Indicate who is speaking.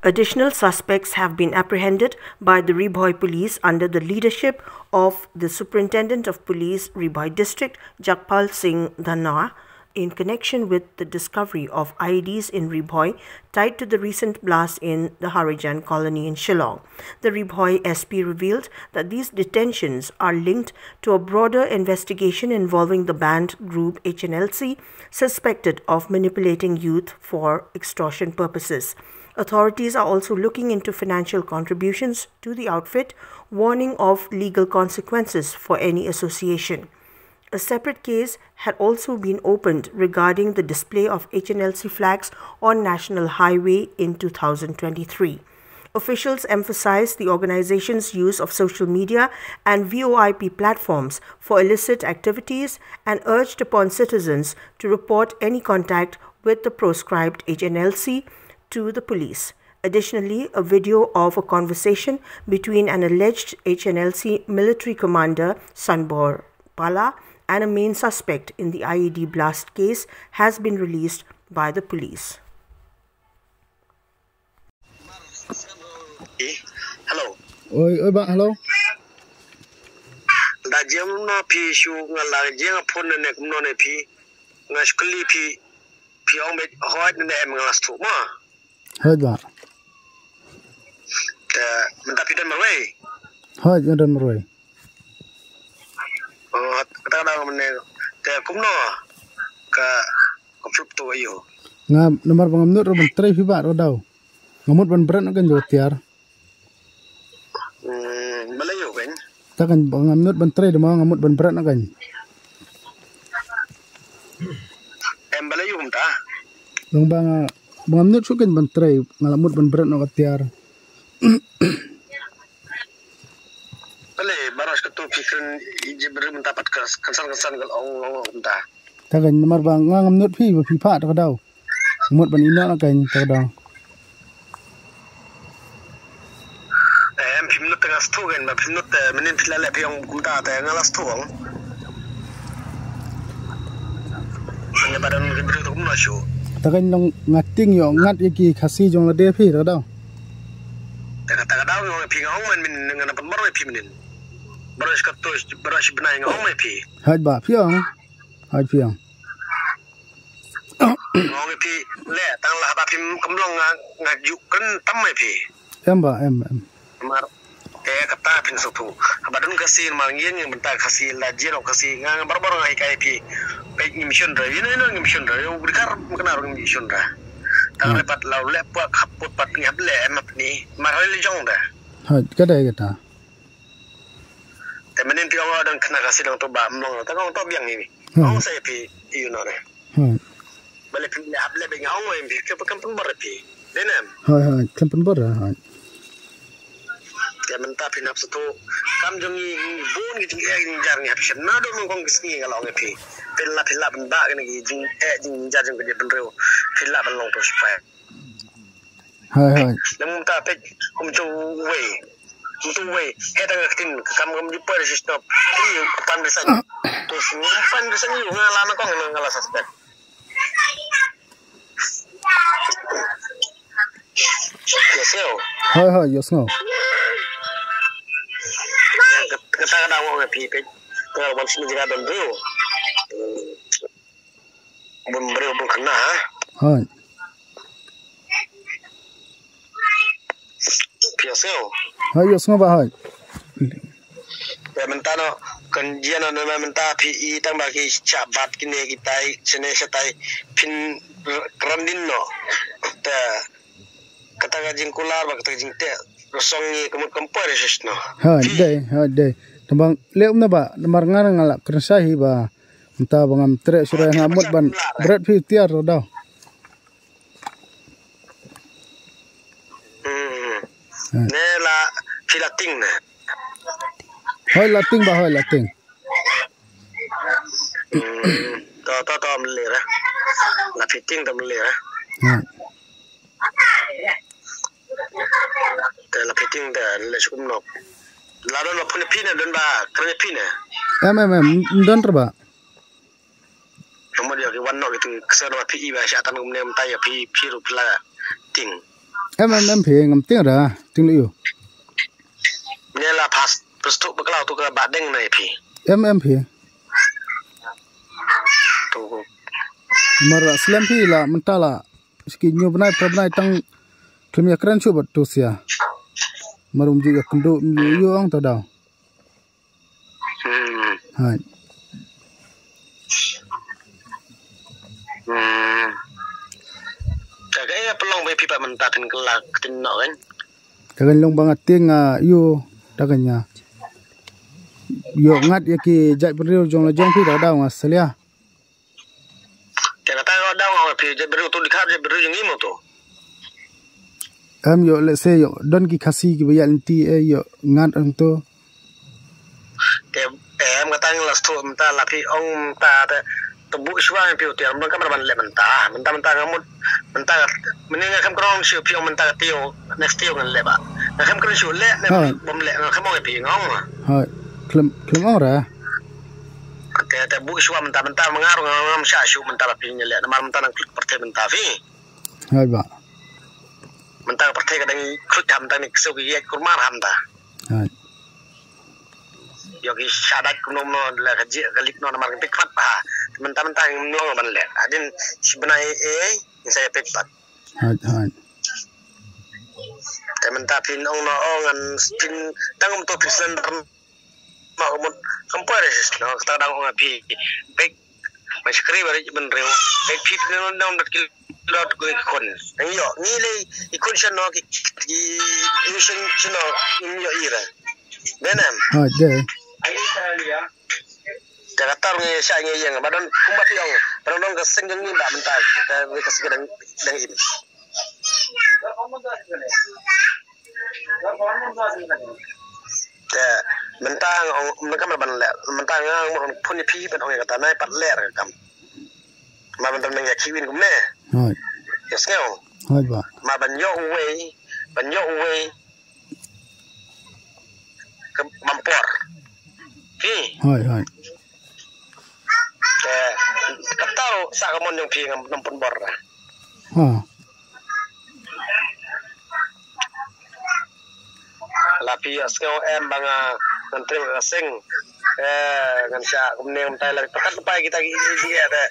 Speaker 1: Additional suspects have been apprehended by the Ri Bhoi Police under the leadership of the Superintendent of Police, Ri Bhoi District, Jagpal Singh Dhanoa, in connection with the discovery of IEDs in Ri Bhoi tied to the recent blast in the Harijan Colony in Shillong. The Ri Bhoi SP revealed that these detentions are linked to a broader investigation involving the banned group Hnlc, suspected of manipulating youth for extortion purposes. Authorities are also looking into financial contributions to the outfit, warning of legal consequences for any association. A separate case had also been opened regarding the display of Hnlc flags on National Highway in 2023. Officials emphasized the organization's use of social media and VoIP platforms for illicit activities and urged upon citizens to report any contact with the proscribed Hnlc to the police. Additionally, a video of a conversation between an alleged Hnlc military commander, Sanbor Pala, and a main suspect in the IED blast case has been released by the police.
Speaker 2: Hello.
Speaker 3: Oi, ba, hello.
Speaker 2: Da jam no pi shu ngala jeng phone ne no ne pi ngashkli pi ong be hoat ne em ngas tu ma.
Speaker 3: Hoi ba.
Speaker 2: Minta pi dan marwai.
Speaker 3: Hoi dan marwai.
Speaker 2: Kata dah mana kumno ka konflik tu ayo.
Speaker 3: Ngam nomor pengamnut roban tray fiba rodau. Ngamut ban berat akan jotiar.
Speaker 2: Melayu kan?
Speaker 3: Takkan pengamnut ban tray demang ngamut ban berat akan.
Speaker 2: Melayu mta.
Speaker 3: Long bang pengamnut sukan ban tray ngalamut ban berat nak tiar. Baras ketu pikiran ije beri mendapat kesan-kesan kalau orang entah. Takkan nomor bang ngamnut pi pipa tak dau. Ngamut ban ina akan tak dau.
Speaker 2: Pimnut tengah stu kan, pimnut menin pilale pi yang entah tengah las tu. Hanya badan beri tu kumno show.
Speaker 3: Takkan long ngating yo ngat iki khasi jong lade pi tak dau.
Speaker 2: Tak dau yo pi ngong men dengan apa baru pi menin. Baras ketus, baras benai ngong mai pi.
Speaker 3: Hai ba piang. Hai piang.
Speaker 2: Ngong pi le tang lah ba pi kemlong ngaju kan tam mai pi.
Speaker 3: Em ba em.
Speaker 2: Mar kata pin satu. Badun kasih mangin yang bentar kasih lajir kasih ngang baru ngai kai pi. Baik mission dah. Ini mission dah. Yang berkar kena orang mission dah. Tang lepat lau lepak haput pat ngap le map ni. Marhal jong dah.
Speaker 3: Hai kadai kata.
Speaker 2: Temenin pi orang dan kena kasih dong tu ba mong ta kong top yang ini. Ong saya pi you know ne. Balik pi le able be ngong mai pi ke kampung bar pi. Denem.
Speaker 3: Hai kampung bar hai.
Speaker 2: Ya mentah pi nap satu kam jong ni bun gitu jar ni habis na do mong kong kesini kalau nge pi. Pilla benda kan gi jing jar jong ke benreu. Pilla ban long to supaya.
Speaker 3: Hai.
Speaker 2: Lemu ta pe tu wei. Untuk way, kita ngatin kamu di per stop. Ini pandesan. Terus pandesan itu ngalah kong ngalah suspek. Yes yo.
Speaker 3: Hai yes no.
Speaker 2: Kita kada mau ngapi pe. Kalau bang sini jaga dan bro. Bro pun kena.
Speaker 3: Hai.
Speaker 2: Yes yo.
Speaker 3: Hai yes no ba hai.
Speaker 2: Ya mentano kanjian na menta PI tang bagi cabat kini kita sene setai pin kerandin no. Ta kata gajing kular bak kata gajing te rosongi kemut kempor resno.
Speaker 3: Hai dai. Tambang leum na ba nomor ngarang ngalak kersahi ba. Entah bangam trek surai ngamut ban berat pi tiar dah.
Speaker 2: Nela filating na.
Speaker 3: Hai lating ba hai lating.
Speaker 2: To melera. La fiting to melera. La fiting dah le cukup nok. Lalu lo punya pina dan ba kerja pina.
Speaker 3: Dan terba.
Speaker 2: Nomor dia ke one nok itu kesana PI ba syatan kemudian mentaya pi rupiah ting.
Speaker 3: em phê ngầm tiếng ra tiếng liu
Speaker 2: Ini lah pas perstu beklau tu ke badeng na phi
Speaker 3: em phê
Speaker 2: tu
Speaker 3: mara slam phi la mentala ski nyu benai tang klemia kran chu bat tu sia marum ji kendo yo ang ta daw hai
Speaker 2: Kagaya pelong be pipa mentah kan kelak tinno kan.
Speaker 3: Kagan long bangat ting yo daganya. Yo ngat ya ki jai beriu jong la jong pi daw ngasalia.
Speaker 2: Kata kau daw pi jai beriu tu dikhat jai beriu yang imo tu.
Speaker 3: Yo let's say yo don ki khasi ki bayal ti yo ngat ang to.
Speaker 2: Em kata ngelas tu mentah lapi ong ta tebu suai piu tiar mun kan ban le mentah ngamut mentah meninga kam krong siu piu mentah tio next tio ngan le ba kam krong siu le bom le kam ong pi ngong
Speaker 3: ha klem ong ra
Speaker 2: ke tebu suai mentah mengaruh ngam sha siu mentah pi le namar mentah nang klik partai mentah fi
Speaker 3: hai ba
Speaker 2: mentah partai kadang klik ham tang ni siu ki kurmar ham ta
Speaker 3: hai
Speaker 2: yogi syadat kunom no la gaji galik no namar pikpat pa mentah-mentah ngong ban le adin sebenarnya saya pikpat
Speaker 3: hai
Speaker 2: mentah pin ong no ngan pin tangum to pisen no mo compares no tadang ong api pek maskri bari ben reu pek pip no down dat kilot ko kon yo ni le ikon shan no ki imission chino yo ira benam
Speaker 3: hai de
Speaker 2: Kata orang yang saya yang badan kumbat yang badan orang keseng yang ni tak mentah kita kasih kedang ini. Mentah mereka berban lek mentah yang pun pi pen orang kata naik pat lek kam. Ma mentah menyak kiwin kumne.
Speaker 3: Hai.
Speaker 2: Ya skeo.
Speaker 3: Hai ba.
Speaker 2: Ma banyo uwe ke mampor.
Speaker 3: Hai.
Speaker 2: Kata sa kamon yung pi ng punbor na. Lapi askau banga menteri asing ngan sya kumne tay lang pakat pa kita dia ada.